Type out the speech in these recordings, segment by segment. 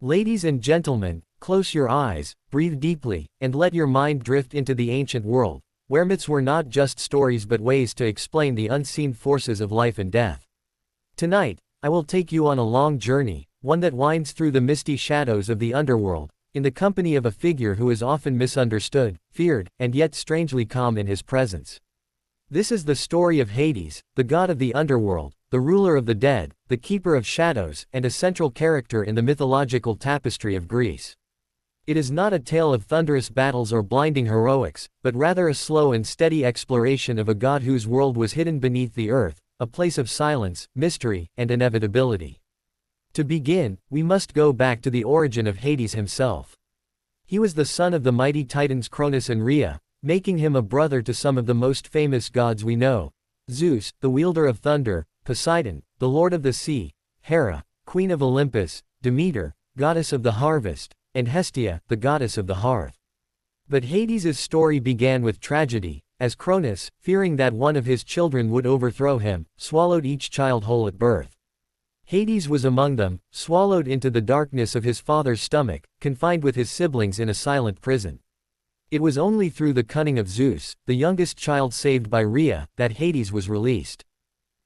Ladies and gentlemen, close your eyes, breathe deeply, and let your mind drift into the ancient world, where myths were not just stories but ways to explain the unseen forces of life and death. Tonight, I will take you on a long journey, one that winds through the misty shadows of the underworld, in the company of a figure who is often misunderstood, feared, and yet strangely calm in his presence. This is the story of Hades, the god of the underworld, the ruler of the dead, the keeper of shadows, and a central character in the mythological tapestry of Greece. It is not a tale of thunderous battles or blinding heroics, but rather a slow and steady exploration of a god whose world was hidden beneath the earth, a place of silence, mystery, and inevitability. To begin, we must go back to the origin of Hades himself. He was the son of the mighty titans Cronus and Rhea, making him a brother to some of the most famous gods we know: Zeus, the wielder of thunder; Poseidon, the lord of the sea; Hera, queen of Olympus; Demeter, goddess of the harvest; and Hestia, the goddess of the hearth. But Hades' story began with tragedy, as Cronus, fearing that one of his children would overthrow him, swallowed each child whole at birth. Hades was among them, swallowed into the darkness of his father's stomach, confined with his siblings in a silent prison. It was only through the cunning of Zeus, the youngest child saved by Rhea, that Hades was released.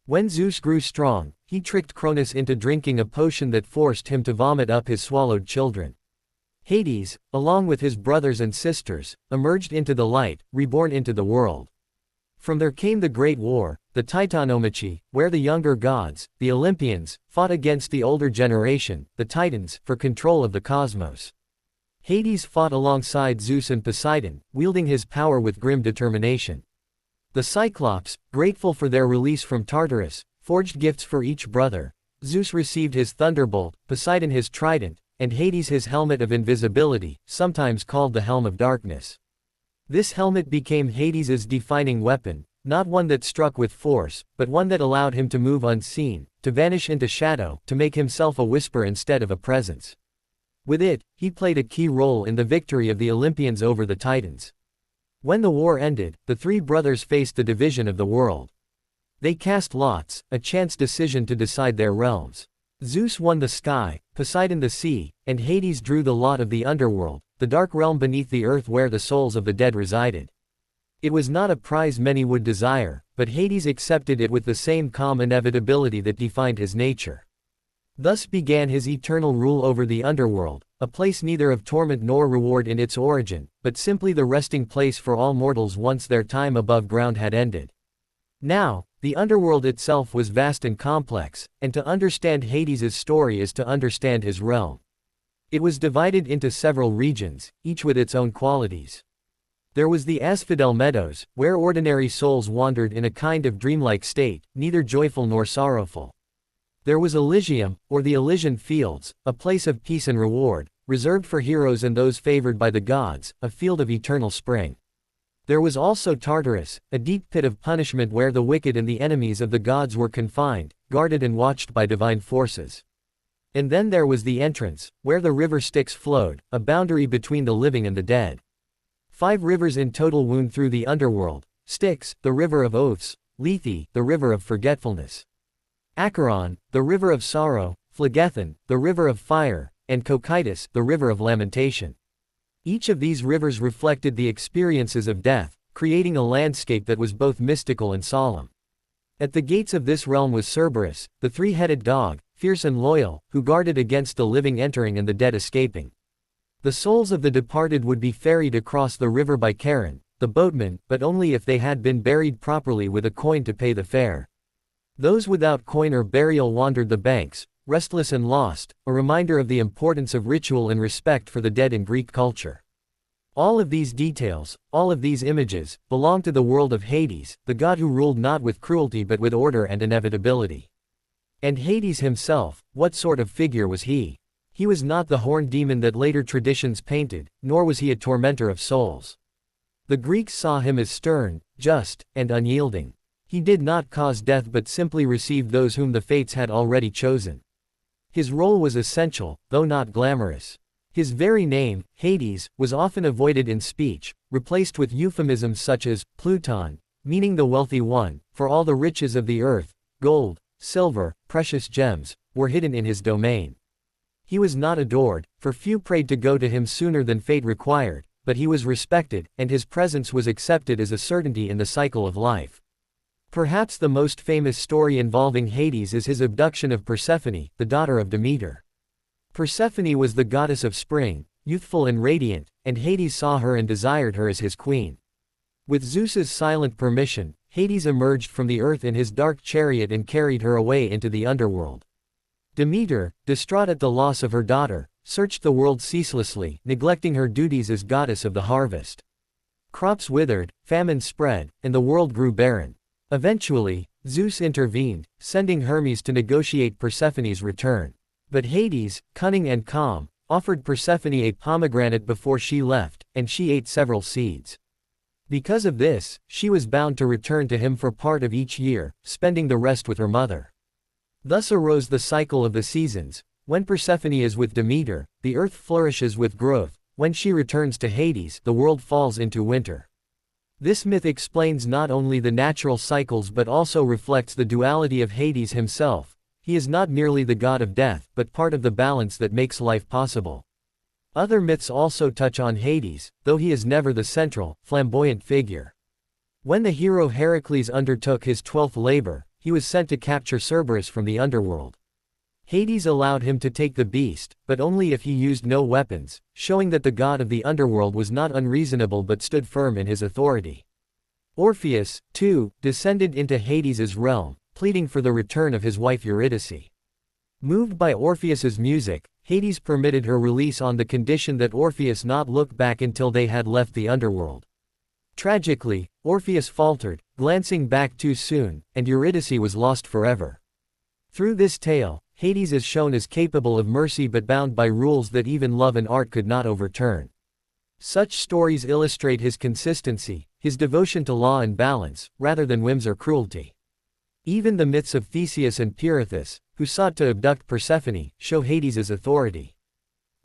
When Zeus grew strong, he tricked Cronus into drinking a potion that forced him to vomit up his swallowed children. Hades, along with his brothers and sisters, emerged into the light, reborn into the world. From there came the Great War, the Titanomachy, where the younger gods, the Olympians, fought against the older generation, the Titans, for control of the cosmos. Hades fought alongside Zeus and Poseidon, wielding his power with grim determination. The Cyclops, grateful for their release from Tartarus, forged gifts for each brother. Zeus received his thunderbolt, Poseidon his trident, and Hades his helmet of invisibility, sometimes called the Helm of Darkness. This helmet became Hades' defining weapon, not one that struck with force, but one that allowed him to move unseen, to vanish into shadow, to make himself a whisper instead of a presence. With it, he played a key role in the victory of the Olympians over the Titans. When the war ended, the three brothers faced the division of the world. They cast lots, a chance decision to decide their realms. Zeus won the sky, Poseidon the sea, and Hades drew the lot of the underworld, the dark realm beneath the earth where the souls of the dead resided. It was not a prize many would desire, but Hades accepted it with the same calm inevitability that defined his nature. Thus began his eternal rule over the underworld, a place neither of torment nor reward in its origin, but simply the resting place for all mortals once their time above ground had ended. Now, the underworld itself was vast and complex, and to understand Hades' story is to understand his realm. It was divided into several regions, each with its own qualities. There was the Asphodel Meadows, where ordinary souls wandered in a kind of dreamlike state, neither joyful nor sorrowful. There was Elysium, or the Elysian Fields, a place of peace and reward, reserved for heroes and those favored by the gods, a field of eternal spring. There was also Tartarus, a deep pit of punishment where the wicked and the enemies of the gods were confined, guarded and watched by divine forces. And then there was the Entrance, where the river Styx flowed, a boundary between the living and the dead. 5 rivers in total wound through the underworld: Styx, the river of oaths; Lethe, the river of forgetfulness; Acheron, the river of sorrow; Phlegethon, the river of fire; and Cocytus, the river of lamentation. Each of these rivers reflected the experiences of death, creating a landscape that was both mystical and solemn. At the gates of this realm was Cerberus, the 3-headed dog, fierce and loyal, who guarded against the living entering and the dead escaping. The souls of the departed would be ferried across the river by Charon, the boatman, but only if they had been buried properly with a coin to pay the fare. Those without coin or burial wandered the banks, restless and lost, a reminder of the importance of ritual and respect for the dead in Greek culture. All of these details, all of these images, belong to the world of Hades, the god who ruled not with cruelty but with order and inevitability. And Hades himself, what sort of figure was he? He was not the horned demon that later traditions painted, nor was he a tormentor of souls. The Greeks saw him as stern, just, and unyielding. He did not cause death but simply received those whom the fates had already chosen. His role was essential, though not glamorous. His very name, Hades, was often avoided in speech, replaced with euphemisms such as Pluton, meaning the wealthy one, for all the riches of the earth, gold, silver, precious gems, were hidden in his domain. He was not adored, for few prayed to go to him sooner than fate required, but he was respected, and his presence was accepted as a certainty in the cycle of life. Perhaps the most famous story involving Hades is his abduction of Persephone, the daughter of Demeter. Persephone was the goddess of spring, youthful and radiant, and Hades saw her and desired her as his queen. With Zeus's silent permission, Hades emerged from the earth in his dark chariot and carried her away into the underworld. Demeter, distraught at the loss of her daughter, searched the world ceaselessly, neglecting her duties as goddess of the harvest. Crops withered, famine spread, and the world grew barren. Eventually, Zeus intervened, sending Hermes to negotiate Persephone's return. But Hades, cunning and calm, offered Persephone a pomegranate before she left, and she ate several seeds. Because of this, she was bound to return to him for part of each year, spending the rest with her mother. Thus arose the cycle of the seasons. When Persephone is with Demeter, the earth flourishes with growth. When she returns to Hades, the world falls into winter. This myth explains not only the natural cycles but also reflects the duality of Hades himself. He is not merely the god of death, but part of the balance that makes life possible. Other myths also touch on Hades, though he is never the central, flamboyant figure. When the hero Heracles undertook his 12th labor, he was sent to capture Cerberus from the underworld. Hades allowed him to take the beast, but only if he used no weapons, showing that the god of the underworld was not unreasonable but stood firm in his authority. Orpheus, too, descended into Hades's realm, pleading for the return of his wife Eurydice. Moved by Orpheus's music, Hades permitted her release on the condition that Orpheus not look back until they had left the underworld. Tragically, Orpheus faltered, glancing back too soon, and Eurydice was lost forever. Through this tale, Hades is shown as capable of mercy but bound by rules that even love and art could not overturn. Such stories illustrate his consistency, his devotion to law and balance, rather than whims or cruelty. Even the myths of Theseus and Pirithous, who sought to abduct Persephone, show Hades's authority.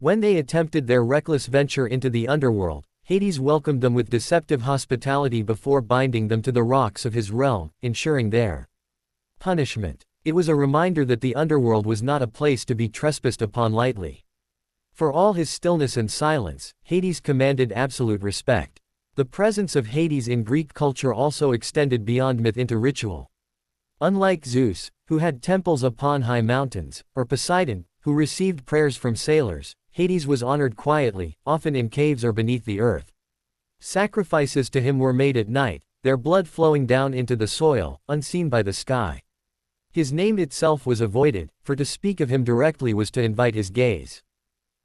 When they attempted their reckless venture into the underworld, Hades welcomed them with deceptive hospitality before binding them to the rocks of his realm, ensuring their punishment. It was a reminder that the underworld was not a place to be trespassed upon lightly. For all his stillness and silence, Hades commanded absolute respect. The presence of Hades in Greek culture also extended beyond myth into ritual. Unlike Zeus, who had temples upon high mountains, or Poseidon, who received prayers from sailors, Hades was honored quietly, often in caves or beneath the earth. Sacrifices to him were made at night, their blood flowing down into the soil, unseen by the sky. His name itself was avoided, for to speak of him directly was to invite his gaze.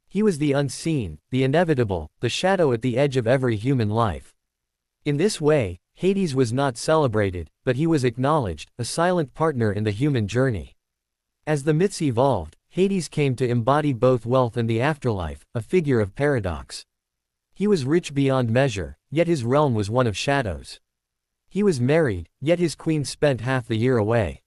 He was the unseen, the inevitable, the shadow at the edge of every human life. In this way, Hades was not celebrated, but he was acknowledged, a silent partner in the human journey. As the myths evolved, Hades came to embody both wealth and the afterlife, a figure of paradox. He was rich beyond measure, yet his realm was one of shadows. He was married, yet his queen spent half the year away.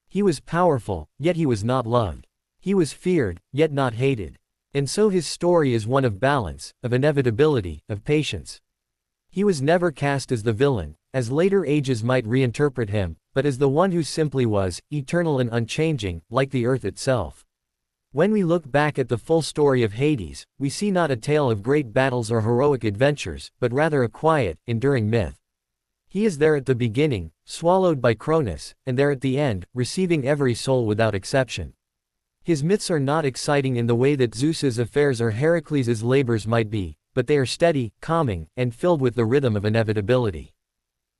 He was powerful, yet he was not loved. He was feared, yet not hated. And so his story is one of balance, of inevitability, of patience. He was never cast as the villain, as later ages might reinterpret him, but as the one who simply was, eternal and unchanging, like the earth itself. When we look back at the full story of Hades, we see not a tale of great battles or heroic adventures, but rather a quiet, enduring myth. He is there at the beginning, swallowed by Cronus, and there at the end, receiving every soul without exception. His myths are not exciting in the way that Zeus's affairs or Heracles' labors might be, but they are steady, calming, and filled with the rhythm of inevitability.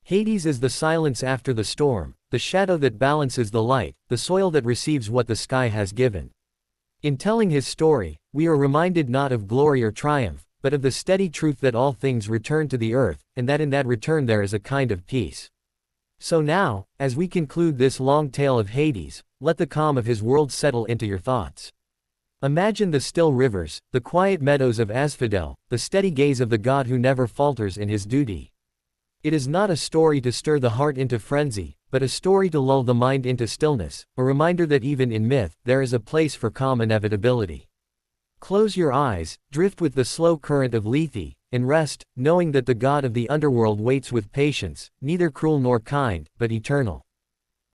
Hades is the silence after the storm, the shadow that balances the light, the soil that receives what the sky has given. In telling his story, we are reminded not of glory or triumph, but of the steady truth that all things return to the earth, and that in that return there is a kind of peace. So now, as we conclude this long tale of Hades, let the calm of his world settle into your thoughts. Imagine the still rivers, the quiet meadows of Asphodel, the steady gaze of the god who never falters in his duty. It is not a story to stir the heart into frenzy, but a story to lull the mind into stillness, a reminder that even in myth, there is a place for calm inevitability. Close your eyes, drift with the slow current of Lethe, and rest, knowing that the god of the underworld waits with patience, neither cruel nor kind, but eternal.